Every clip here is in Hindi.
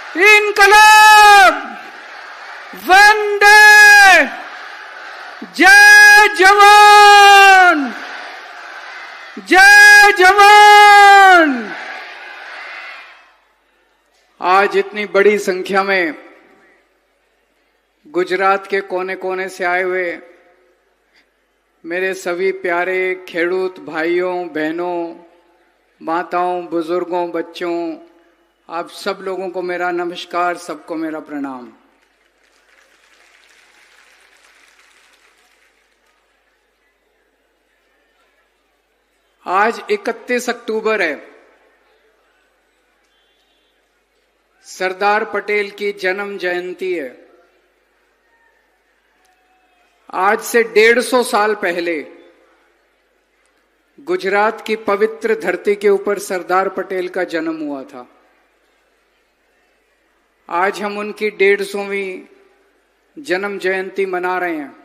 इनकलाब, वंदे, जय जवान, जय जवान। आज इतनी बड़ी संख्या में गुजरात के कोने कोने से आए हुए मेरे सभी प्यारे खेडूत भाइयों बहनों, माताओं, बुजुर्गों, बच्चों, आप सब लोगों को मेरा नमस्कार, सबको मेरा प्रणाम। आज 31 अक्टूबर है, सरदार पटेल की जन्म जयंती है। आज से 150 साल पहले गुजरात की पवित्र धरती के ऊपर सरदार पटेल का जन्म हुआ था। आज हम उनकी 150वीं जन्म जयंती मना रहे हैं।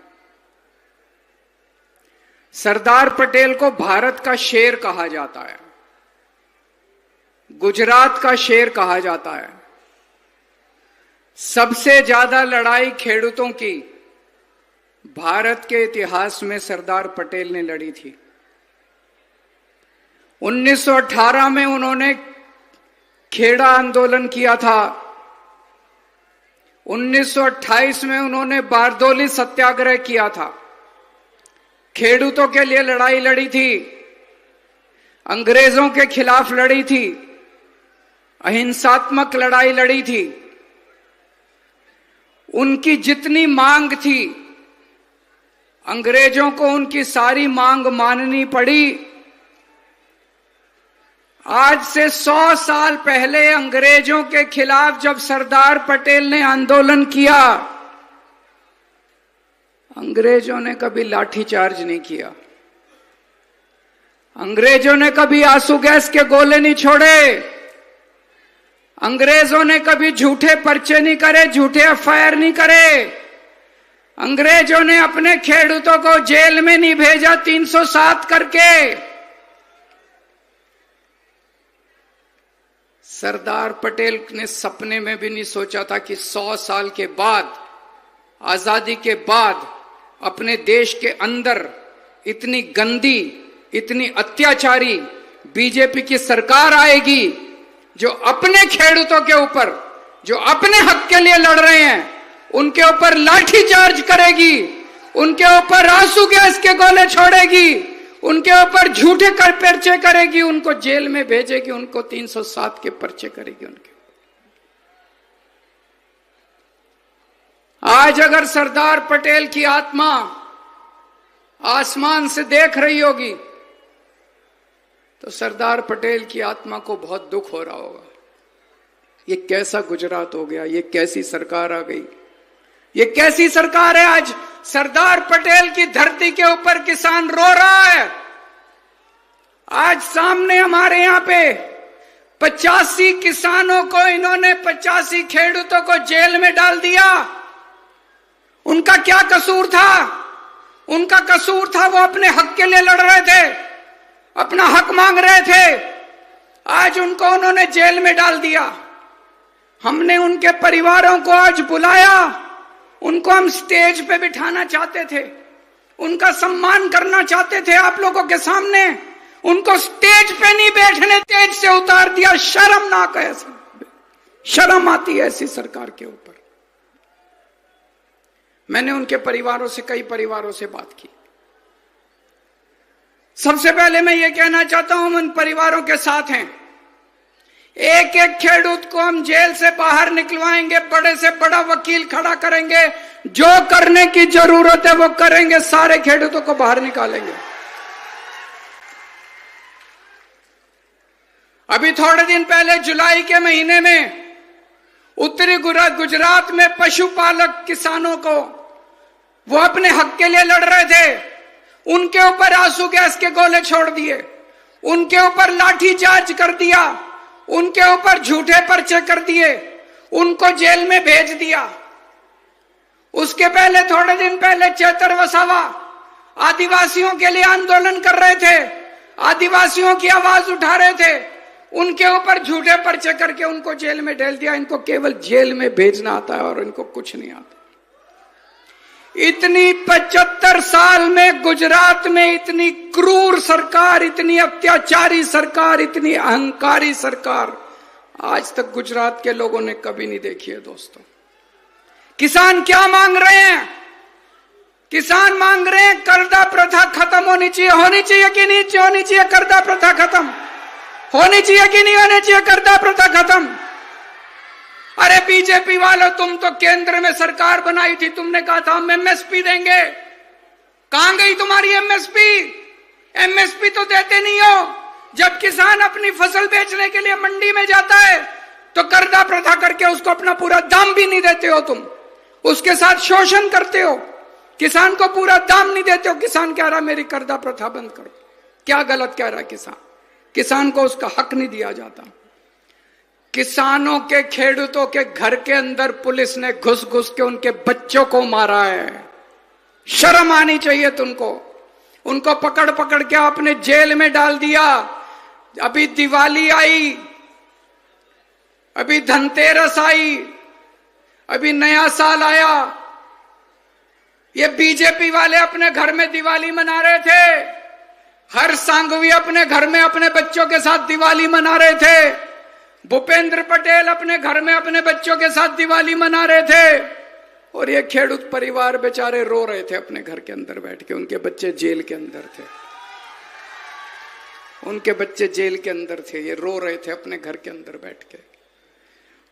सरदार पटेल को भारत का शेर कहा जाता है, गुजरात का शेर कहा जाता है। सबसे ज्यादा लड़ाई खेडूतों की भारत के इतिहास में सरदार पटेल ने लड़ी थी। 1918 में उन्होंने खेड़ा आंदोलन किया था। 1928 में उन्होंने बारदोली सत्याग्रह किया था। खेडूतों के लिए लड़ाई लड़ी थी, अंग्रेजों के खिलाफ लड़ी थी, अहिंसात्मक लड़ाई लड़ी थी। उनकी जितनी मांग थी, अंग्रेजों को उनकी सारी मांग माननी पड़ी। आज से 100 साल पहले अंग्रेजों के खिलाफ जब सरदार पटेल ने आंदोलन किया, अंग्रेजों ने कभी लाठीचार्ज नहीं किया, अंग्रेजों ने कभी आंसू गैस के गोले नहीं छोड़े, अंग्रेजों ने कभी झूठे पर्चे नहीं करे, झूठे एफआईआर नहीं करे, अंग्रेजों ने अपने खेडूतों को जेल में नहीं भेजा 307 करके। सरदार पटेल ने सपने में भी नहीं सोचा था कि 100 साल के बाद, आजादी के बाद, अपने देश के अंदर इतनी गंदी, इतनी अत्याचारी बीजेपी की सरकार आएगी, जो अपने खेडूतों के ऊपर, जो अपने हक के लिए लड़ रहे हैं, उनके ऊपर लाठीचार्ज करेगी, उनके ऊपर आंसू गैस के गोले छोड़ेगी, उनके ऊपर झूठे कर पर्चे करेगी, उनको जेल में भेजेगी, उनको 307 के पर्चे करेगी उनके। आज अगर सरदार पटेल की आत्मा आसमान से देख रही होगी तो सरदार पटेल की आत्मा को बहुत दुख हो रहा होगा। ये कैसा गुजरात हो गया, ये कैसी सरकार आ गई, ये कैसी सरकार है। आज सरदार पटेल की धरती के ऊपर किसान रो रहा है। आज सामने हमारे यहां पे 85 किसानों को इन्होंने, 85 खेडूतों को जेल में डाल दिया। उनका क्या कसूर था? उनका कसूर था वो अपने हक के लिए लड़ रहे थे, अपना हक मांग रहे थे। आज उनको उन्होंने जेल में डाल दिया। हमने उनके परिवारों को आज बुलाया, उनको हम स्टेज पे बिठाना चाहते थे, उनका सम्मान करना चाहते थे आप लोगों के सामने। उनको स्टेज पे नहीं बैठने, स्टेज से उतार दिया। शर्मनाक है, शर्म आती है ऐसी सरकार के ऊपर। मैंने उनके परिवारों से, कई परिवारों से बात की। सबसे पहले मैं ये कहना चाहता हूं, हम उन परिवारों के साथ हैं। एक एक खेडूत को हम जेल से बाहर निकलवाएंगे, बड़े से बड़ा वकील खड़ा करेंगे, जो करने की जरूरत है वो करेंगे, सारे खेडूतों को बाहर निकालेंगे। अभी थोड़े दिन पहले जुलाई के महीने में उत्तरी गुजरात में पशुपालक किसानों को, वो अपने हक के लिए लड़ रहे थे, उनके ऊपर आंसू गैस के गोले छोड़ दिए, उनके ऊपर लाठी चार्ज कर दिया, उनके ऊपर झूठे पर्चे कर दिए, उनको जेल में भेज दिया। उसके पहले, थोड़े दिन पहले चेतर वसावा आदिवासियों के लिए आंदोलन कर रहे थे, आदिवासियों की आवाज उठा रहे थे, उनके ऊपर झूठे पर्चे करके उनको जेल में डाल दिया। इनको केवल जेल में भेजना आता है और इनको कुछ नहीं आता। इतनी 75 साल में गुजरात में इतनी क्रूर सरकार, इतनी अत्याचारी सरकार, इतनी अहंकारी सरकार आज तक गुजरात के लोगों ने कभी नहीं देखी है दोस्तों। किसान क्या मांग रहे हैं? किसान मांग रहे हैं कर्जा प्रथा खत्म होनी चाहिए। होनी चाहिए कि नहीं होनी चाहिए कर्जा प्रथा खत्म? होनी चाहिए कि नहीं होनी चाहिए कर्जा प्रथा खत्म? अरे बीजेपी वालों, तुम तो केंद्र में सरकार बनाई थी, तुमने कहा था हम एमएसपी देंगे। कहां गई तुम्हारी एमएसपी? एमएसपी तो देते नहीं हो। जब किसान अपनी फसल बेचने के लिए मंडी में जाता है तो कर्जा प्रथा करके उसको अपना पूरा दाम भी नहीं देते हो। तुम उसके साथ शोषण करते हो, किसान को पूरा दाम नहीं देते हो। किसान कह रहा मेरी कर्जा प्रथा बंद करो। क्या गलत कह रहा है किसान? किसान को उसका हक नहीं दिया जाता। किसानों के, खेडूतों के घर के अंदर पुलिस ने घुस घुस के उनके बच्चों को मारा है। शर्म आनी चाहिए तुमको। उनको पकड़ पकड़ के आपने जेल में डाल दिया। अभी दिवाली आई, अभी धनतेरस आई, अभी नया साल आया। ये बीजेपी वाले अपने घर में दिवाली मना रहे थे। हर सांघवी अपने घर में अपने बच्चों के साथ दिवाली मना रहे थे। भूपेंद्र पटेल अपने घर में अपने बच्चों के साथ दिवाली मना रहे थे। और ये खेडूत परिवार बेचारे रो रहे थे अपने घर के अंदर बैठ के। उनके बच्चे जेल के अंदर थे, उनके बच्चे जेल के अंदर थे। ये रो रहे थे अपने घर के अंदर बैठ के।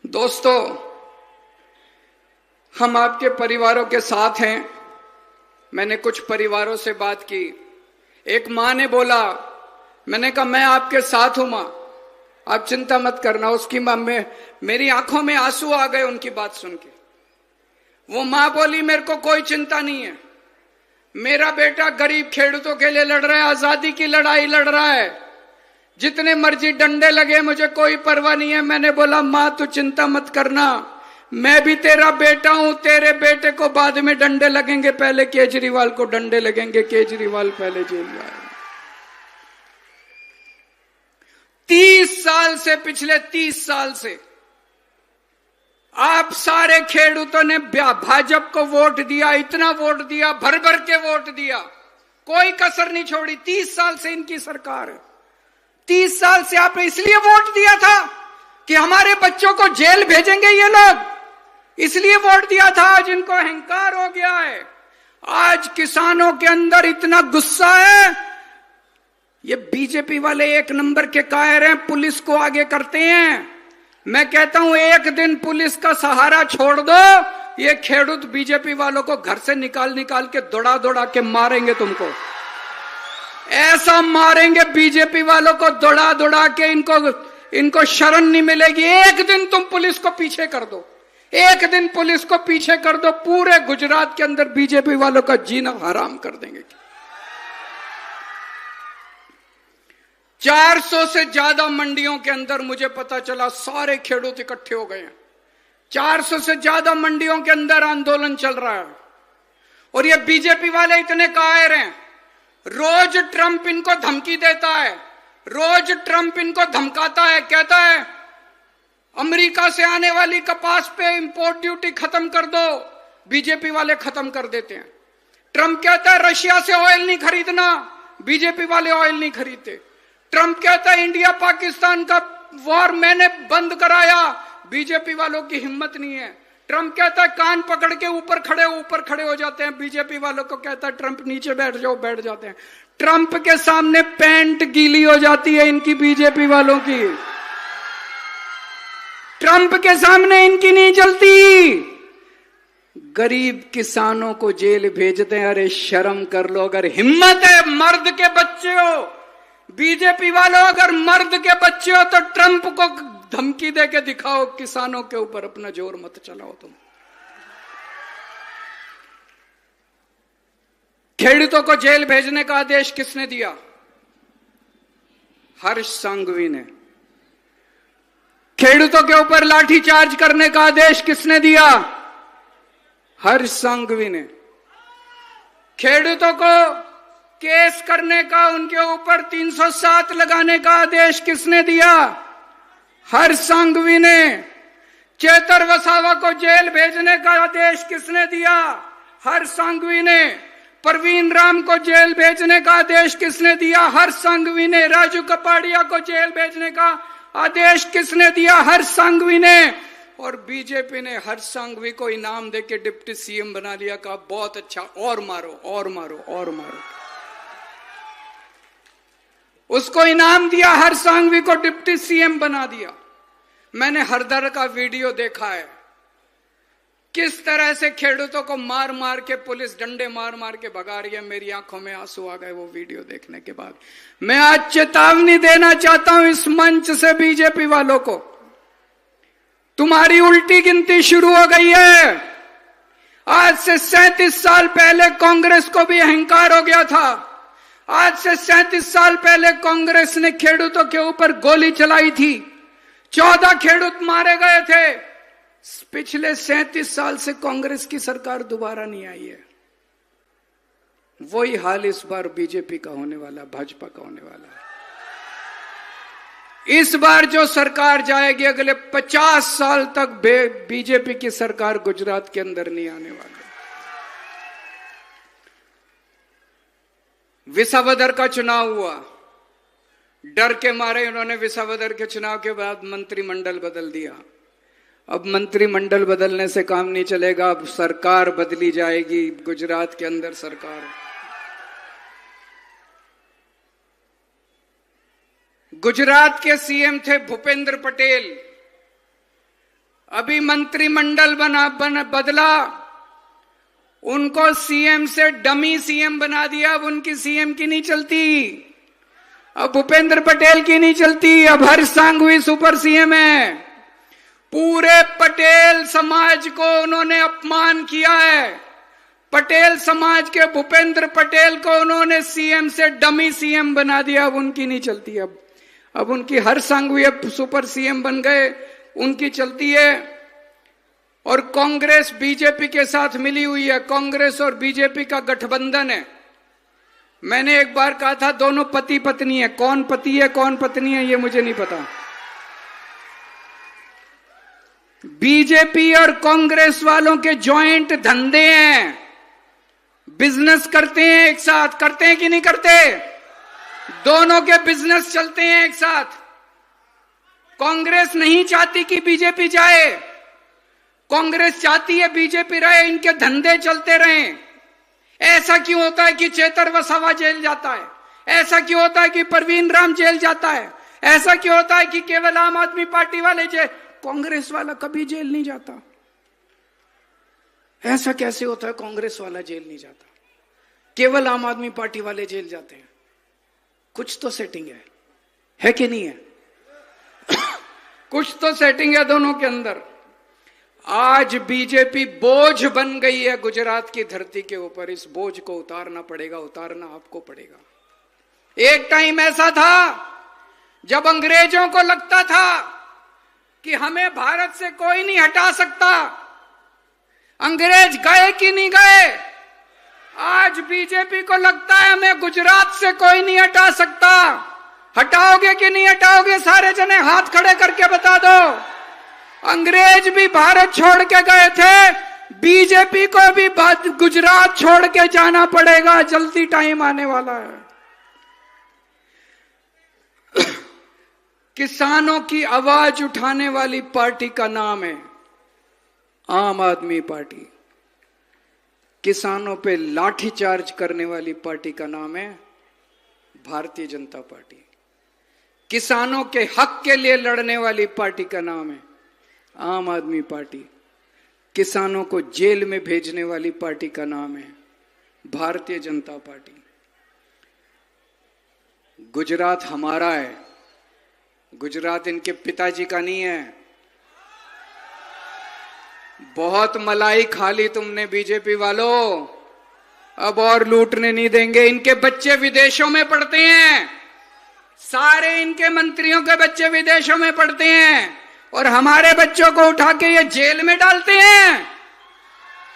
दोस्तों, हम आपके परिवारों के साथ हैं। मैंने कुछ परिवारों से बात की। एक मां ने बोला, मैंने कहा मैं आपके साथ हूं मां, आप चिंता मत करना। उसकी मां में मेरी आंखों में आंसू आ गए उनकी बात सुन के। वो मां बोली मेरे को कोई चिंता नहीं है, मेरा बेटा गरीब खेडूतों के लिए लड़ रहा है, आजादी की लड़ाई लड़ रहा है, जितने मर्जी डंडे लगे मुझे कोई परवाह नहीं है। मैंने बोला मां तू चिंता मत करना, मैं भी तेरा बेटा हूं। तेरे बेटे को बाद में डंडे लगेंगे, पहले केजरीवाल को डंडे लगेंगे। केजरीवाल पहले जेल जाएगा। 30 साल से, पिछले 30 साल से आप सारे खेडूतों ने भाजपा को वोट दिया, इतना वोट दिया, भर भर के वोट दिया, कोई कसर नहीं छोड़ी। 30 साल से इनकी सरकार है। 30 साल से आपने इसलिए वोट दिया था कि हमारे बच्चों को जेल भेजेंगे ये लोग, इसलिए वोट दिया था। आज इनको अहंकार हो गया है। आज किसानों के अंदर इतना गुस्सा है। ये बीजेपी वाले एक नंबर के कायर हैं, पुलिस को आगे करते हैं। मैं कहता हूं एक दिन पुलिस का सहारा छोड़ दो, ये खेडूत बीजेपी वालों को घर से निकाल निकाल के दौड़ा दौड़ा के मारेंगे तुमको। ऐसा मारेंगे बीजेपी वालों को दौड़ा दौड़ा के, इनको शरण नहीं मिलेगी। एक दिन तुम पुलिस को पीछे कर दो, एक दिन पुलिस को पीछे कर दो, पूरे गुजरात के अंदर बीजेपी वालों का जीना हराम कर देंगे। 400 से ज्यादा मंडियों के अंदर मुझे पता चला सारे खेडूत इकट्ठे हो गए हैं। 400 से ज्यादा मंडियों के अंदर आंदोलन चल रहा है। और ये बीजेपी वाले इतने कायर हैं, रोज ट्रंप इनको धमकी देता है, रोज ट्रंप इनको धमकाता है, कहता है अमेरिका से आने वाली कपास पे इंपोर्ट ड्यूटी खत्म कर दो। बीजेपी वाले खत्म कर देते हैं। ट्रंप कहता है रशिया से ऑयल नहीं खरीदना, बीजेपी वाले ऑयल नहीं खरीदते। ट्रंप कहता है इंडिया पाकिस्तान का वॉर मैंने बंद कराया, बीजेपी वालों की हिम्मत नहीं है। ट्रंप कहता है कान पकड़ के ऊपर खड़े हो जाते हैं, बीजेपी वालों को कहता है ट्रंप नीचे बैठ जाओ, बैठ जाते हैं। ट्रंप के सामने पैंट गीली हो जाती है इनकी, बीजेपी वालों की। ट्रंप के सामने इनकी नहीं चलती। गरीब किसानों को जेल भेजते हैं। अरे शर्म कर लो, अगर हिम्मत है, मर्द के बच्चे हो बीजेपी वालों, अगर मर्द के बच्चे हो तो ट्रंप को धमकी दे के दिखाओ, किसानों के ऊपर अपना जोर मत चलाओ तुम। खेडूतों को जेल भेजने का आदेश किसने दिया? हर्ष सांघवी ने। खेडूतों के ऊपर लाठीचार्ज करने का आदेश किसने दिया? हर्ष सांघवी ने। खेडूतों को केस करने का, उनके ऊपर 307 लगाने का आदेश किसने दिया? हर्ष सांघवी ने चेतर वसावा को जेल भेजने का आदेश किसने दिया? हर्ष सांघवी ने। प्रवीण राम को जेल भेजने का आदेश किसने दिया? हर्ष सांघवी ने। राजू कपाड़िया को जेल भेजने का आदेश किसने दिया? हर्ष सांघवी ने। और बीजेपी ने हर्ष सांघवी को इनाम देके डिप्टी सीएम बना लिया। कहा बहुत अच्छा, और मारो और मारो और मारो। उसको इनाम दिया, हर्ष सांघवी को डिप्टी सीएम बना दिया। मैंने हरदर का वीडियो देखा है, किस तरह से खेडूतों को मार मार के पुलिस डंडे मार मार के भगा रही है। मेरी आंखों में आंसू आ गए वो वीडियो देखने के बाद। मैं आज चेतावनी देना चाहता हूं इस मंच से बीजेपी वालों को, तुम्हारी उल्टी गिनती शुरू हो गई है। आज से 37 साल पहले कांग्रेस को भी अहंकार हो गया था। आज से 37 साल पहले कांग्रेस ने खेडूतों के ऊपर गोली चलाई थी, 14 खेडूत मारे गए थे। पिछले 37 साल से कांग्रेस की सरकार दोबारा नहीं आई है। वही हाल इस बार बीजेपी का होने वाला, भाजपा का होने वाला है। इस बार जो सरकार जाएगी अगले 50 साल तक बीजेपी की सरकार गुजरात के अंदर नहीं आने वाली। विसावदर का चुनाव हुआ, डर के मारे उन्होंने विसावदर के चुनाव के बाद मंत्रिमंडल बदल दिया। अब मंत्रिमंडल बदलने से काम नहीं चलेगा, अब सरकार बदली जाएगी गुजरात के अंदर। सरकार गुजरात के सीएम थे भूपेंद्र पटेल, अभी मंत्रिमंडल बदला, उनको सीएम से डमी सीएम बना दिया। अब उनकी सीएम की नहीं चलती, अब भूपेंद्र पटेल की नहीं चलती, अब हर्ष सांघवी सुपर सीएम है। पूरे पटेल समाज को उन्होंने अपमान किया है। पटेल समाज के भूपेंद्र पटेल को उन्होंने सीएम से डमी सीएम बना दिया। अब उनकी नहीं चलती, अब उनकी हर्ष सांघवी अब सुपर सीएम बन गए, उनकी चलती है। और कांग्रेस बीजेपी के साथ मिली हुई है, कांग्रेस और बीजेपी का गठबंधन है। मैंने एक बार कहा था दोनों पति पत्नी है, कौन पति है कौन पत्नी है ये मुझे नहीं पता। बीजेपी और कांग्रेस वालों के जॉइंट धंधे हैं, बिजनेस करते हैं एक साथ, करते हैं कि नहीं करते? दोनों के बिजनेस चलते हैं एक साथ। कांग्रेस नहीं चाहती कि बीजेपी जाए, कांग्रेस चाहती है बीजेपी रहे, इनके धंधे चलते रहें। ऐसा क्यों होता है कि चेतर वसावा जेल जाता है? ऐसा क्यों होता है कि प्रवीण राम जेल जाता है? ऐसा क्यों होता है कि केवल आम आदमी पार्टी वाले जेल, कांग्रेस वाला कभी जेल नहीं जाता? ऐसा कैसे होता है कांग्रेस वाला जेल नहीं जाता, केवल आम आदमी पार्टी वाले जेल जाते हैं? कुछ तो सेटिंग है कि नहीं है? कुछ तो सेटिंग है दोनों के अंदर। आज बीजेपी बोझ बन गई है गुजरात की धरती के ऊपर। इस बोझ को उतारना पड़ेगा, उतारना आपको पड़ेगा। एक टाइम ऐसा था जब अंग्रेजों को लगता था कि हमें भारत से कोई नहीं हटा सकता। अंग्रेज गए कि नहीं गए? आज बीजेपी को लगता है हमें गुजरात से कोई नहीं हटा सकता। हटाओगे कि नहीं हटाओगे? सारे जने हाथ खड़े करके बता दो। अंग्रेज भी भारत छोड़ के गए थे, बीजेपी को भी गुजरात छोड़ के जाना पड़ेगा, जल्दी टाइम आने वाला है। किसानों की आवाज उठाने वाली पार्टी का नाम है आम आदमी पार्टी। किसानों पे लाठीचार्ज करने वाली पार्टी का नाम है भारतीय जनता पार्टी। किसानों के हक के लिए लड़ने वाली पार्टी का नाम है आम आदमी पार्टी। किसानों को जेल में भेजने वाली पार्टी का नाम है भारतीय जनता पार्टी। गुजरात हमारा है, गुजरात इनके पिताजी का नहीं है। बहुत मलाई खा ली तुमने बीजेपी वालों, अब और लूटने नहीं देंगे। इनके बच्चे विदेशों में पढ़ते हैं, सारे इनके मंत्रियों के बच्चे विदेशों में पढ़ते हैं, और हमारे बच्चों को उठा के ये जेल में डालते हैं।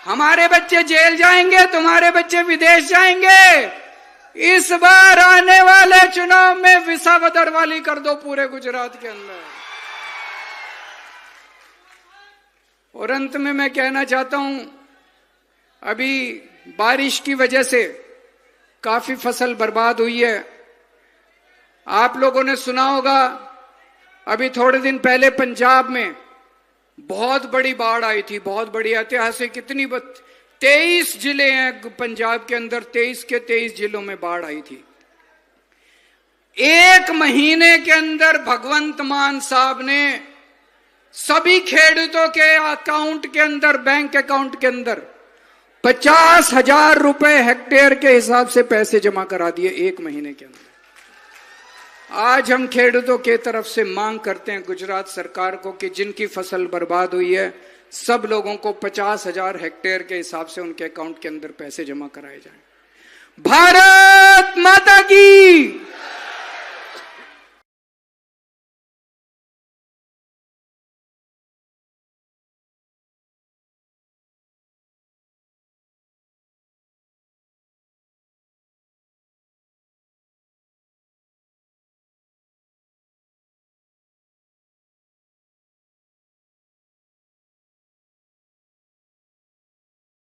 हमारे बच्चे जेल जाएंगे, तुम्हारे बच्चे विदेश जाएंगे। इस बार आने वाले चुनाव में विसावदर वाली कर दो पूरे गुजरात के अंदर। और अंत में मैं कहना चाहता हूं, अभी बारिश की वजह से काफी फसल बर्बाद हुई है। आप लोगों ने सुना होगा, अभी थोड़े दिन पहले पंजाब में बहुत बड़ी बाढ़ आई थी, बहुत बड़ी ऐतिहासिक। कितनी 23 जिले हैं पंजाब के अंदर, 23 के 23 जिलों में बाढ़ आई थी। एक महीने के अंदर भगवंत मान साहब ने सभी खेडूतों के अकाउंट के अंदर, बैंक अकाउंट के अंदर 50,000 रुपए हेक्टेयर के हिसाब से पैसे जमा करा दिए एक महीने के अंदर। आज हम खेडूतों के तरफ से मांग करते हैं गुजरात सरकार को कि जिनकी फसल बर्बाद हुई है, सब लोगों को 50,000 हेक्टेयर के हिसाब से उनके अकाउंट के अंदर पैसे जमा कराए जाएं। भारत माता की